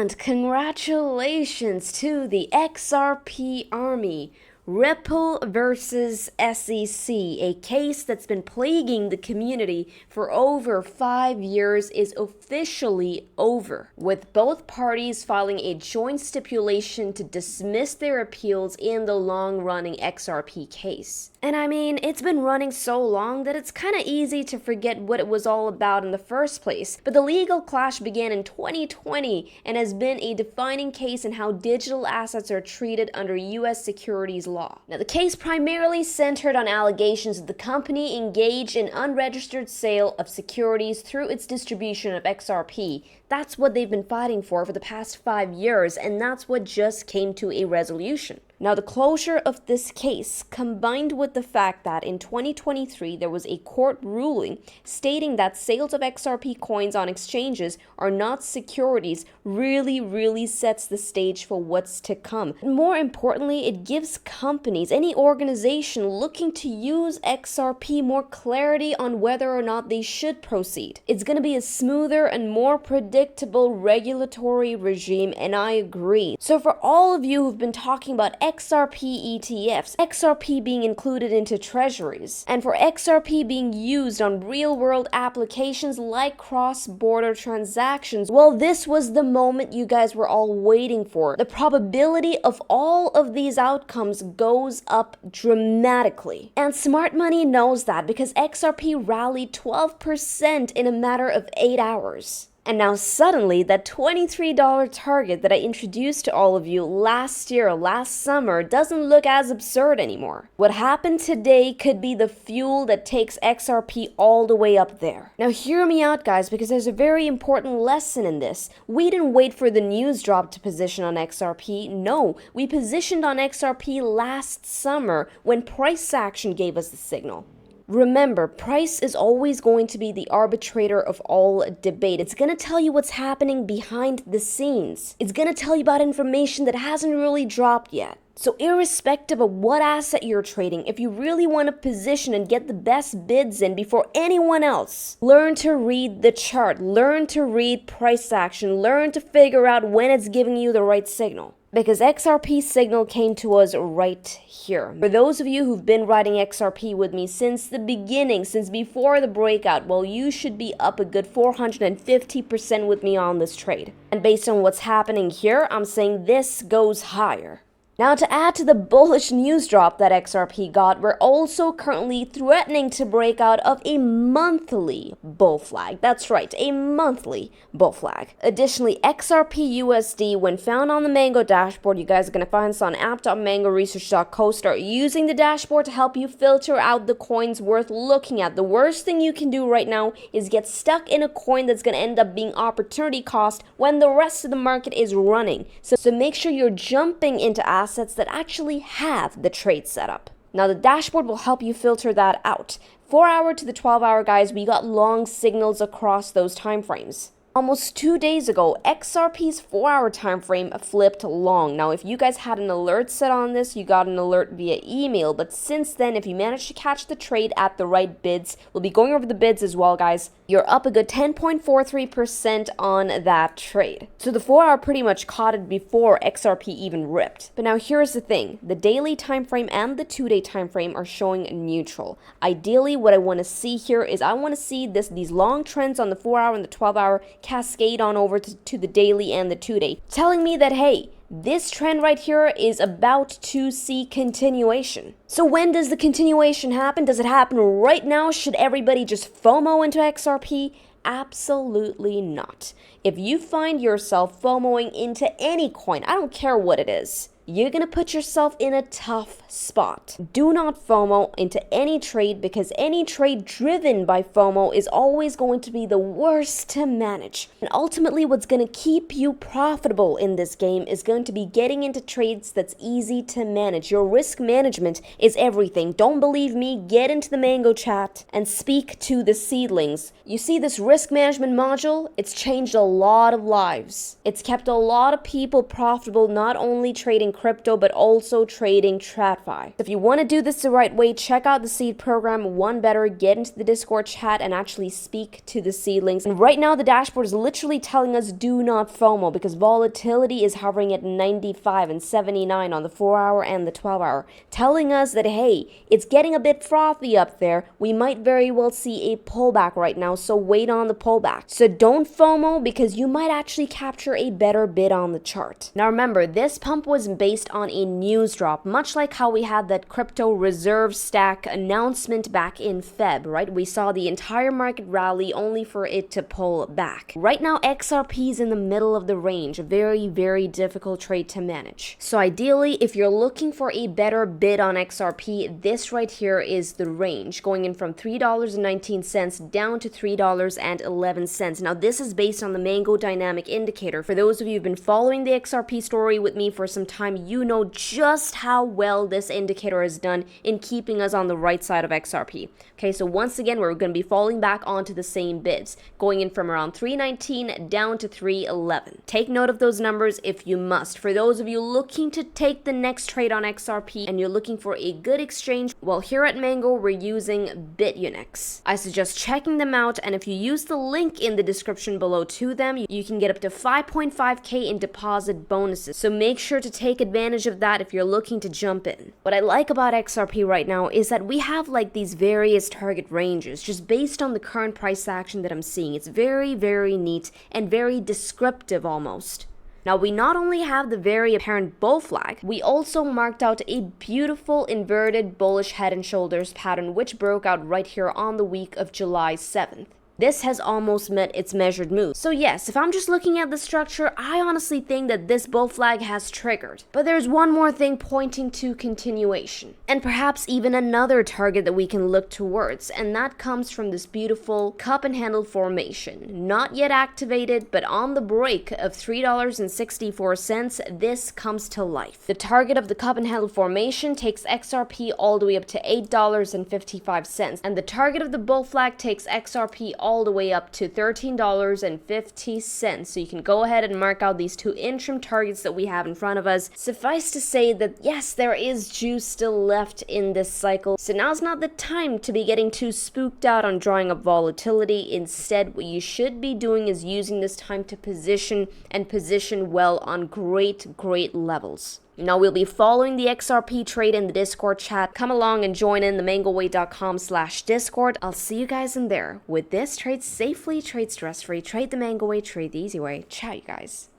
And congratulations to the XRP army. Ripple versus SEC, a case that's been plaguing the community for over 5 years, is officially over, with both parties filing a joint stipulation to dismiss their appeals in the long-running XRP case. And I mean, it's been running so long that it's kind of easy to forget what it was all about in the first place, but the legal clash began in 2020 and has been a defining case in how digital assets are treated under US securities law. Now, the case primarily centered on allegations that the company engaged in unregistered sale of securities through its distribution of XRP. That's what they've been fighting for the past 5 years, and that's what just came to a resolution. Now, the closure of this case, combined with the fact that in 2023 there was a court ruling stating that sales of XRP coins on exchanges are not securities, really sets the stage for what's to come. And more importantly, it gives companies, any organization looking to use XRP, more clarity on whether or not they should proceed. It's going to be a smoother and more predictable regulatory regime, and I agree. So for all of you who've been talking about XRP ETFs, XRP being included into treasuries, and for XRP being used on real-world applications like cross-border transactions, well, this was the moment you guys were all waiting for. The probability of all of these outcomes goes up dramatically. And smart money knows that because XRP rallied 12% in a matter of 8 hours. And now suddenly, that $23 target that I introduced to all of you last summer, doesn't look as absurd anymore. What happened today could be the fuel that takes XRP all the way up there. Now hear me out, guys, because there's a very important lesson in this. We didn't wait for the news drop to position on XRP. No, we positioned on XRP last summer when price action gave us the signal. Remember, price is always going to be the arbitrator of all debate. It's going to tell you what's happening behind the scenes. It's going to tell you about information that hasn't really dropped yet. So irrespective of what asset you're trading, if you really want to position and get the best bids in before anyone else, learn to read the chart, learn to read price action, learn to figure out when it's giving you the right signal. Because XRP signal came to us right here. For those of you who've been riding XRP with me since the beginning, since before the breakout, well, you should be up a good 450% with me on this trade. And based on what's happening here, I'm saying this goes higher. Now, to add to the bullish news drop that XRP got, we're also currently threatening to break out of a monthly bull flag. That's right, a monthly bull flag. Additionally, XRP USD, when found on the Mango dashboard, you guys are going to find this on app.mangoresearch.co. Start using the dashboard to help you filter out the coins worth looking at. The worst thing you can do right now is get stuck in a coin that's going to end up being opportunity cost when the rest of the market is running. So make sure you're jumping into assets that actually have the trade setup. Now, the dashboard will help you filter that out. 4-hour to the 12-hour, guys, we got long signals across those time frames. Almost 2 days ago, XRP's 4-hour time frame flipped long. Now, if you guys had an alert set on this, you got an alert via email. But since then, if you managed to catch the trade at the right bids, we'll be going over the bids as well, guys. You're up a good 10.43% on that trade. So the 4-hour pretty much caught it before XRP even ripped. But now here's the thing. The daily time frame and the 2-day time frame are showing neutral. Ideally, what I want to see here is I want to see these long trends on the 4-hour and the 12-hour cascade on over to the daily and the 2-day, telling me that, hey, this trend right here is about to see continuation. So when does the continuation happen? Does it happen right now? Should everybody just FOMO into XRP? Absolutely not. If you find yourself FOMOing into any coin, I don't care what it is, you're going to put yourself in a tough spot. Do not FOMO into any trade, because any trade driven by FOMO is always going to be the worst to manage. And ultimately, what's going to keep you profitable in this game is going to be getting into trades that's easy to manage. Your risk management is everything. Don't believe me? Get into the Mango chat and speak to the seedlings. You see this risk management module? It's changed a lot of lives. It's kept a lot of people profitable, not only trading crypto, but also trading TradFi. If you want to do this the right way, check out the seed program. One better, get into the Discord chat and actually speak to the seedlings. And right now the dashboard is literally telling us do not FOMO because volatility is hovering at 95 and 79 on the 4-hour and the 12-hour, telling us that, hey, it's getting a bit frothy up there. We might very well see a pullback right now, so wait on the pullback. So don't FOMO because you might actually capture a better bid on the chart. Now remember, this pump was based on a news drop, much like how we had that crypto reserve stack announcement back in Feb, right? We saw the entire market rally only for it to pull back. Right now, XRP is in the middle of the range, a very, very difficult trade to manage. So ideally, if you're looking for a better bid on XRP, this right here is the range, going in from $3.19 down to $3.11. Now, this is based on the Mango Dynamic Indicator. For those of you who've been following the XRP story with me for some time, you know just how well this indicator has done in keeping us on the right side of XRP. Okay, so once again, we're going to be falling back onto the same bids, going in from around 319 down to 311. Take note of those numbers if you must. For those of you looking to take the next trade on XRP and you're looking for a good exchange, well, here at Mango, we're using BitUnix. I suggest checking them out, and if you use the link in the description below to them, you can get up to 5.5K in deposit bonuses. So make sure to take advantage of that if you're looking to jump in. What I like about XRP right now is that we have like these various target ranges just based on the current price action that I'm seeing. It's very, very neat and very descriptive almost. Now, we not only have the very apparent bull flag, we also marked out a beautiful inverted bullish head and shoulders pattern which broke out right here on the week of July 7th. This has almost met its measured move. So yes, if I'm just looking at the structure, I honestly think that this bull flag has triggered. But there's one more thing pointing to continuation. And perhaps even another target that we can look towards, and that comes from this beautiful cup and handle formation. Not yet activated, but on the break of $3.64, this comes to life. The target of the cup and handle formation takes XRP all the way up to $8.55, and the target of the bull flag takes XRP all the way up to $13.50. So you can go ahead and mark out these two interim targets that we have in front of us. Suffice to say that yes, there is juice still left in this cycle. So now's not the time to be getting too spooked out on drawing up volatility. Instead, what you should be doing is using this time to position well on great levels. Now, we'll be following the XRP trade in the Discord chat. Come along and join in the mango.com/Discord. I'll see you guys in there. With this, trade safely, trade stress-free, trade the Mango way, trade the easy way. Ciao, you guys.